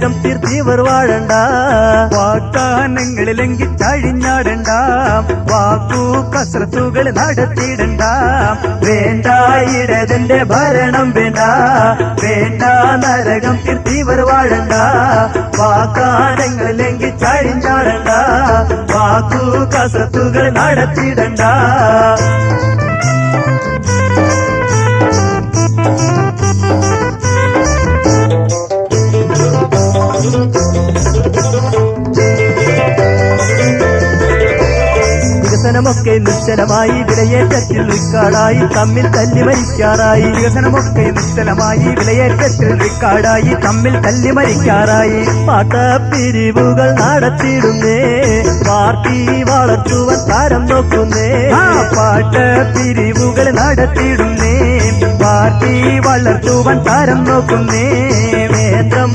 നരകം തീർത്തിവർ വാഴണ്ട. വാഗ്ദാനങ്ങൾ ലംഘിച്ചഴിഞ്ഞാടണ്ട. വാക്കു കസരത്തുകൾ നടത്തിയിടണ്ട. വേണ്ട ഇടതിന്റെ ഭരണം വേണ്ട. വേണ്ട നരകം തീർത്തിവർ വാഴണ്ട. വാഗ്ദാനങ്ങൾ ലംഘിച്ചഴിഞ്ഞാടണ്ട. വാക്കു കസരത്തുകൾ നടത്തിയിടണ്ട. വികസനമൊക്കെ നിശ്ചലമായി വിലയേറ്റത്തിൽ റിക്കാർഡായി തമ്മിൽ തല്ലി മരിക്കാറായി. വികസനമൊക്കെ നിശ്ചലമായി വിലയേറ്റത്തിൽ റിക്കാർഡായി തമ്മിൽ തല്ലി മരിക്കാറായി. പാട്ടപ്പിരിവുകൾ നടത്തിയിടുന്നേ. പാർട്ടി വളർത്തുവാൻ താരം നോക്കുന്നേ. പാട്ടപ്പിരിവുകൾ നടത്തിയിടുന്നേ. പാർട്ടി വളർത്തുവാൻ താരം നോക്കുന്നേ. വേന്ദ്രം